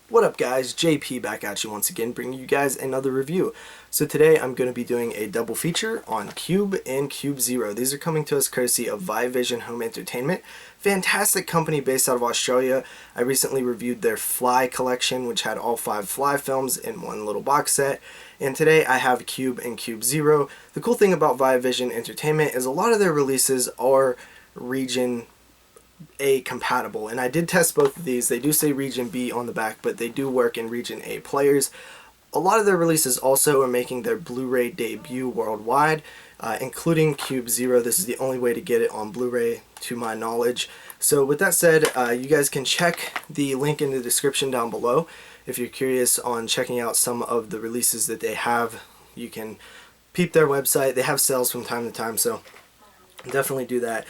What up guys, JP back at you once again, bringing you guys another review. So today I'm going to be doing a double feature on Cube and Cube Zero. These are coming to us courtesy of Vision Home Entertainment. Fantastic company based out of Australia. I recently reviewed their Fly collection, which had all 5 Fly films in one little box set. And today I have Cube and Cube Zero. The cool thing about Vision Entertainment is a lot of their releases are region A compatible, and I did test both of these. They do say region B on the back, but they do work in region A players. A lot of their releases also are making their Blu-ray debut worldwide, including Cube Zero. This is the only way to get it on Blu-ray to my knowledge. So with that said, you guys can check the link in the description down below if you're curious on checking out some of the releases that they have. You can peep their website. They have sales from time to time, so definitely do that.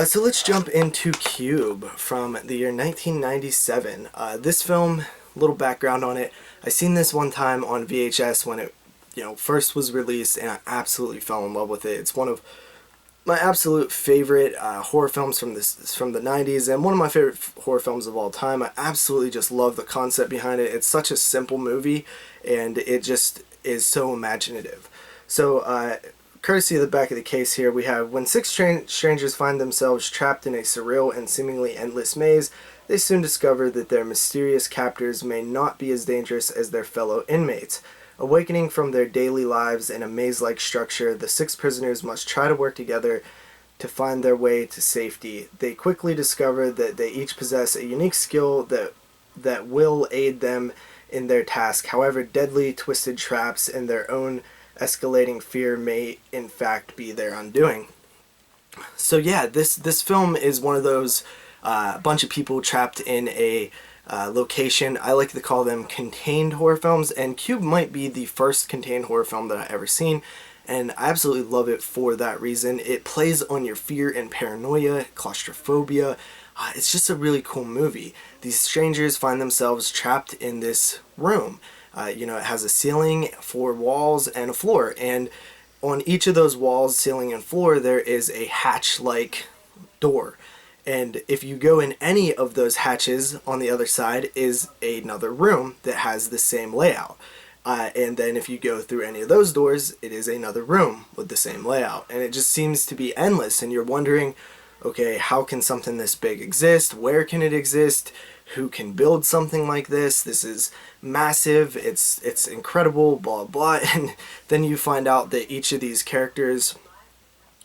So let's jump into Cube from the year 1997. This film, little background on it. I seen this one time on VHS when it, first was released, and I absolutely fell in love with it. It's one of my absolute favorite horror films from the 90s, and one of my favorite horror films of all time. I absolutely just love the concept behind it. It's such a simple movie, and it just is so imaginative. So, courtesy of the back of the case here, we have, when 6 strangers find themselves trapped in a surreal and seemingly endless maze, they soon discover that their mysterious captors may not be as dangerous as their fellow inmates. Awakening from their daily lives in a maze-like structure, the 6 prisoners must try to work together to find their way to safety. They quickly discover that they each possess a unique skill that will aid them in their task. However, deadly, twisted traps and their own escalating fear may in fact be their undoing. So yeah, this film is one of those bunch of people trapped in a location. I like to call them contained horror films, and Cube might be the first contained horror film that I've ever seen, and I absolutely love it for that reason. It plays on your fear and paranoia, claustrophobia. It's just a really cool movie. These strangers find themselves trapped in this room. It has a ceiling, 4 walls, and a floor. And on each of those walls, ceiling, and floor, there is a hatch-like door. And if you go in any of those hatches, on the other side is another room that has the same layout. And then if you go through any of those doors, it is another room with the same layout. And it just seems to be endless, and you're wondering, okay, how can something this big exist? Where can it exist? Who can build something like this? This is massive. It's incredible, blah, blah. And then you find out that each of these characters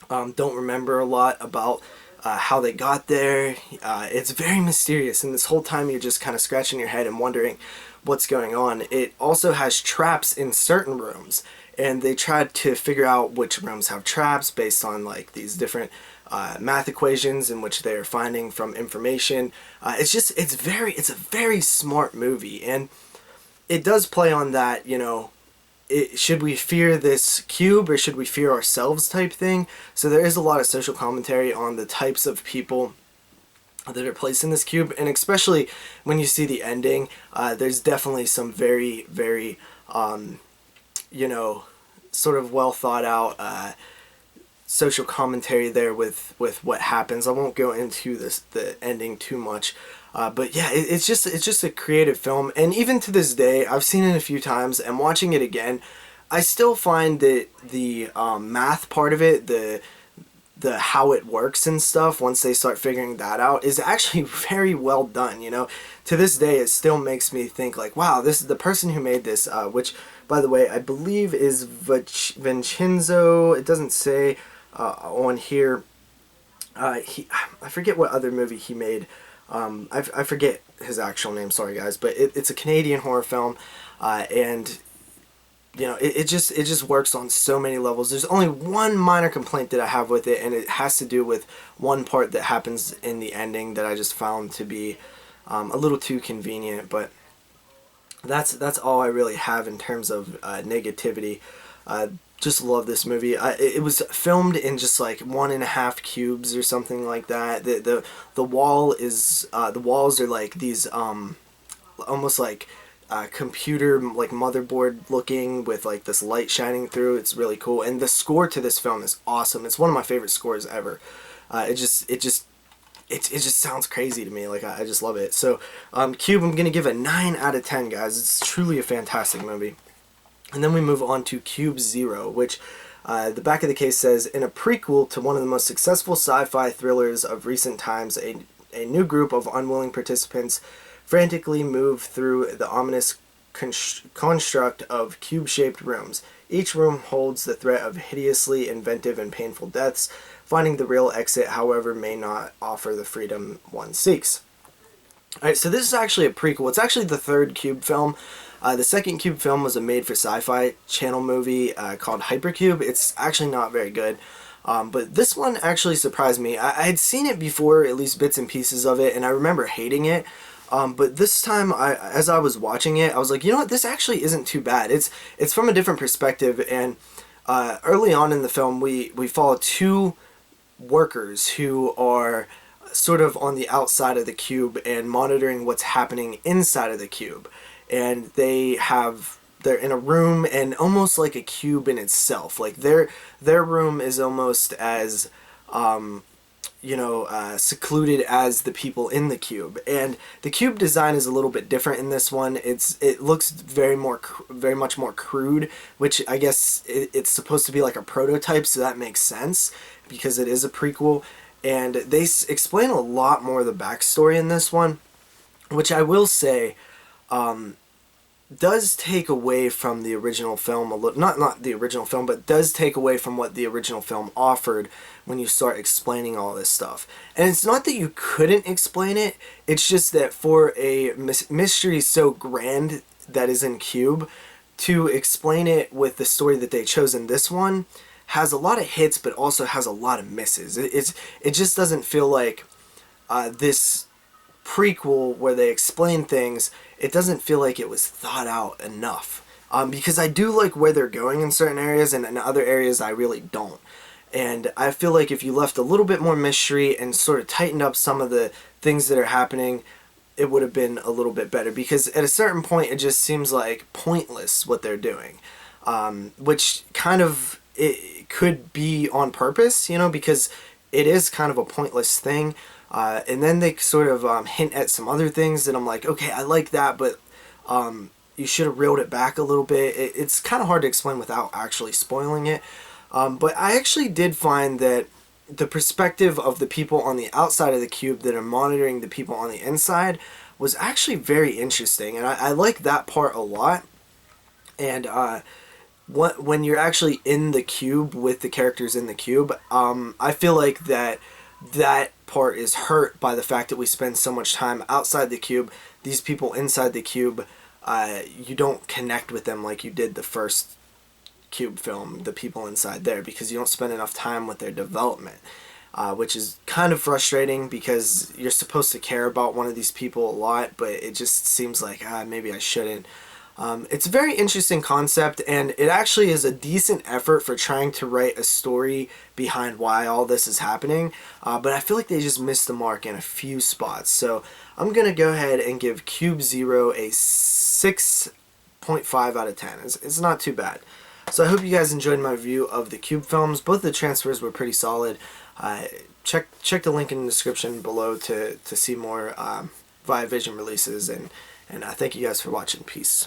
don't remember a lot about how they got there. It's very mysterious, and this whole time you're just kind of scratching your head and wondering what's going on. It also has traps in certain rooms, and they tried to figure out which rooms have traps based on like these different math equations in which they're finding from information. It's a very smart movie, and it does play on that, should we fear this cube or should we fear ourselves type thing. So there is a lot of social commentary on the types of people that are placed in this cube, and especially when you see the ending, there's definitely some very, very, sort of well thought out social commentary there with what happens. I won't go into the ending too much, but yeah, it's just a creative film, and even to this day, I've seen it a few times, and watching it again, I still find that the math part of it, the how it works and stuff, once they start figuring that out, is actually very well done. To this day, it still makes me think like, wow, this is the person who made this, which, by the way, I believe is Vincenzo. It doesn't say on here. I forget what other movie he made. I forget his actual name, sorry guys, but it's a Canadian horror film, and it just works on so many levels. There's only one minor complaint that I have with it, and it has to do with one part that happens in the ending that I just found to be a little too convenient, but that's all I really have in terms of negativity. Just love this movie. It was filmed in just like 1.5 cubes or something like that. The walls are like these almost like computer like motherboard looking with like this light shining through. It's really cool, and the score to this film is awesome. It's one of my favorite scores ever. It just it just sounds crazy to me. Like, I just love it. So Cube, I'm gonna give a 9 out of 10, guys. It's truly a fantastic movie. And then we move on to Cube Zero, which the back of the case says, in a prequel to one of the most successful sci-fi thrillers of recent times, a new group of unwilling participants frantically move through the ominous construct of cube-shaped rooms. Each room holds the threat of hideously inventive and painful deaths. Finding the real exit, however, may not offer the freedom one seeks. Alright, so this is actually a prequel. It's actually the third Cube film. The second Cube film was a made-for-sci-fi channel movie called Hypercube. It's actually not very good. But this one actually surprised me. I had seen it before, at least bits and pieces of it, and I remember hating it. But this time, as I was watching it, I was like, you know what, this actually isn't too bad. It's from a different perspective, and early on in the film, we follow two workers who are sort of on the outside of the cube and monitoring what's happening inside of the cube. And they're in a room, and almost like a cube in itself. Like their room is almost as secluded as the people in the cube. And the cube design is a little bit different in this one. It looks very much more crude, which I guess it's supposed to be like a prototype, so that makes sense because it is a prequel. And they explain a lot more of the backstory in this one, which I will say does take away from the original film a little. Not the original film, but does take away from what the original film offered when you start explaining all this stuff. And it's not that you couldn't explain it, it's just that for a mystery so grand that is in Cube, to explain it with the story that they chose in this one has a lot of hits, but also has a lot of misses. It just doesn't feel like this prequel where they explain things. It doesn't feel like it was thought out enough. Because I do like where they're going in certain areas, and in other areas I really don't. And I feel like if you left a little bit more mystery and sort of tightened up some of the things that are happening, it would have been a little bit better. Because at a certain point it just seems like pointless what they're doing. Which kind of, it could be on purpose, because it is kind of a pointless thing. And then they sort of hint at some other things that I'm like, okay, I like that, but you should have reeled it back a little bit. It's kind of hard to explain without actually spoiling it. But I actually did find that the perspective of the people on the outside of the cube that are monitoring the people on the inside was actually very interesting. And I like that part a lot. And when you're actually in the cube with the characters in the cube, I feel like that part is hurt by the fact that we spend so much time outside the cube. These people inside the cube, you don't connect with them like you did the first Cube film, the people inside there, because you don't spend enough time with their development, which is kind of frustrating because you're supposed to care about one of these people a lot, but it just seems like maybe I shouldn't. It's a very interesting concept, and it actually is a decent effort for trying to write a story behind why all this is happening, but I feel like they just missed the mark in a few spots. So I'm going to go ahead and give Cube Zero a 6.5 out of 10. It's not too bad. So I hope you guys enjoyed my review of the Cube films. Both the transfers were pretty solid. Check the link in the description below to see more Via Vision releases, and thank you guys for watching. Peace.